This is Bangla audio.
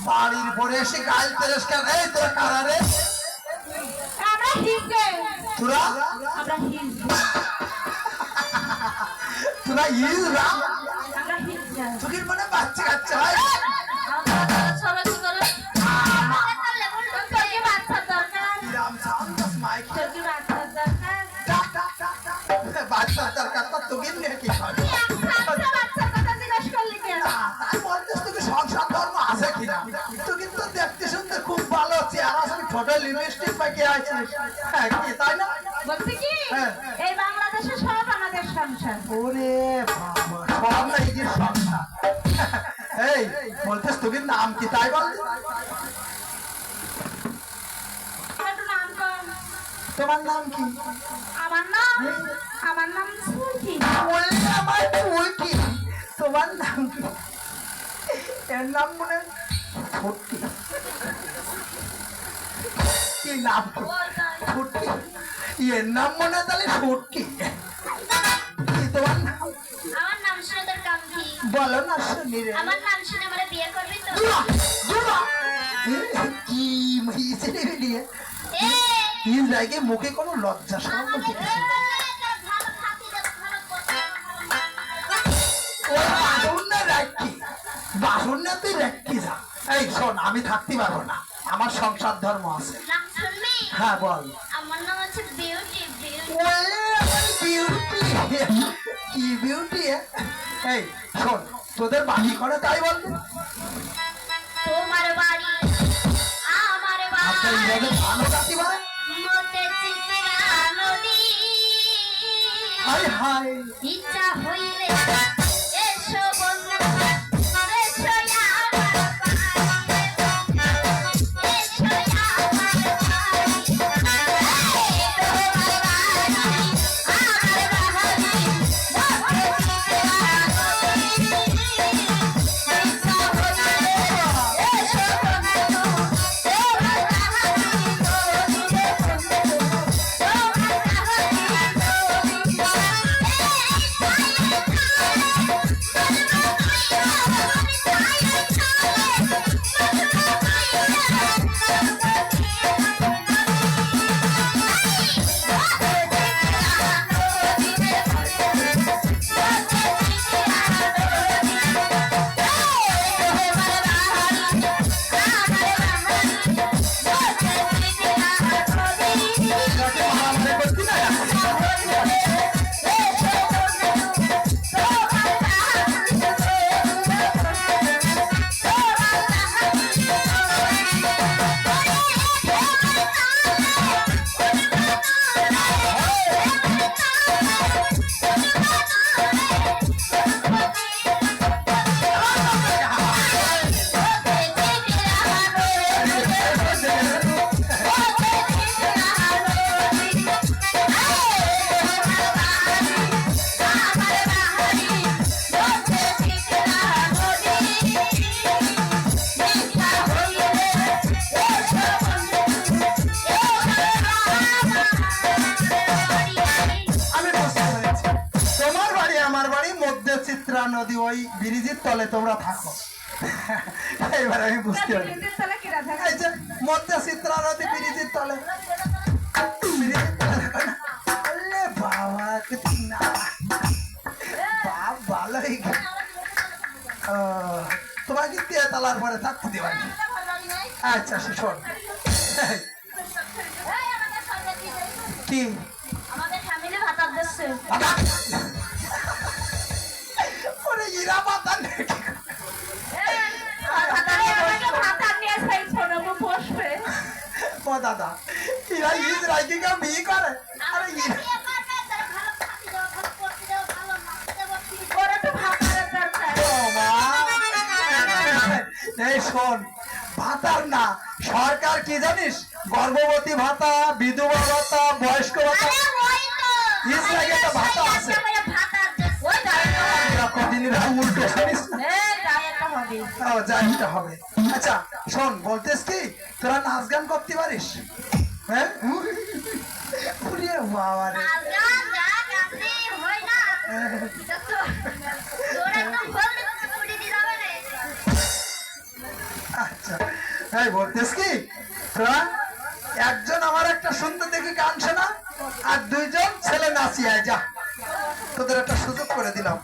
বাড়ির পরে এসে গাল তেরস্কার এই তোরা কারা রে? আমরা হিজড়ে। তোরা আমরা হিজড়ে। তোরা হিজড়া? আমরা হিজড়ে। তোদের মানে বাচ্চা কাচ্চা হয়? আমরা সবাই কি করে? তোর কি বাচ্চা দরকার? রাম সাউন্ডস মাইক। তোর কি বাচ্চা দরকার? বাচ্চা দরকার তো তোদের নিয়ে কি হবে? বাচ্চার কথা জিজ্ঞেস করলি কেন? তাই বলছিস তোকে সংসার ধর্ম আছে কিনা? তুই কিন্তু দেখতে শুনতে খুব ভালো চেহারা আছে, ছোট লিপস্টিক পাইকে আছিস। হ্যাঁ কি তাই না? বলছি কি এই বাংলাদেশে সব আমাদের সংসার। ওরে বাবা, সব না এই যে সংসার। এই বলছিস তোদের নাম কি তাই বল? একটু নাম কর। তোমার নাম কি? আমার নাম সুলকি। বললে আমার ফুলকি। তোমার নাম কি? এর নাম মনে ফুটকি। কি নাম? ফুটকি। এর নাম মনে তাহলে ফুটকি। কি তোমার নাম? আমার নাম শুনে তোর কাম কি? বলো না শুনি রে। আমার নাম শুনে আমরা বিয়ে করবি তো? কি মিছিলে দিয়ে তিন জায়গায় মুখে কোনো লজ্জা শরম কিছু নেই। বাসন না তুই রাখি যা। এই শোন, আমি থাকতে পারবো না, আমার সংসার ধর্ম আছে। হ্যাঁ বল। আমার নাম হচ্ছে বিউটি। কি বিউটি? এই শোন, তোদের বাড়ি করে তাই বল। তোমার বাড়ি আমার আচ্ছা বাড়ি এইভাবে ভালো কাটি পারে? মতে চিত্রা নদী হায় হায়, ইচ্ছা হইলে এসো বন্ধু এসো আমার বাড়ি এসো আমার বাড়ি তোমার বাড়ি আমার বাড়ি চিত্রা নদী ওই ব্রিজের তলে তোমরা থাকো। এবার আমি বুঝতে পারি মধ্যে চিত্রা নদী ব্রিজের তলে। বাবা বাপ ভালোই। তোমার কি তেতালার পরে থাকতে দেবানি? আচ্ছা শোন, কি আমাদের ফ্যামিলি ভাতা দিচ্ছে। ওরে ইরা পাতা নেই। ও দাদা, ইরা ইসরায়েলি কে বিয়ে করে? আরে ইরা এই শোন, ভাতার না সরকার কি জানিস? গর্ভবতী ভাতা, বিধবা ভাতা, বয়স্ক ভাতা, ইসরায়েলি একটা ভাতা আছে। কদিন উল্টো জানিস না? হবে। ও যাইতে হবে। আচ্ছা শোন, বলতেস কি তোরা নাচ গান করতে পারিস? হ্যাঁ ওরে বাবা রে। নাচ গান যা গানে হয় না, এটা তো তোর একদম বলতে বলতে পুড়ি দিয়ে যাবে রে। আচ্ছা এই বলতেস কি তোরা একজন আমার একটা সুন্দর দেখি গান শোনা, আর দুইজন ছেলে নাচিয়ে আয়, যা তোদের একটা সুযোগ করে দিলাম।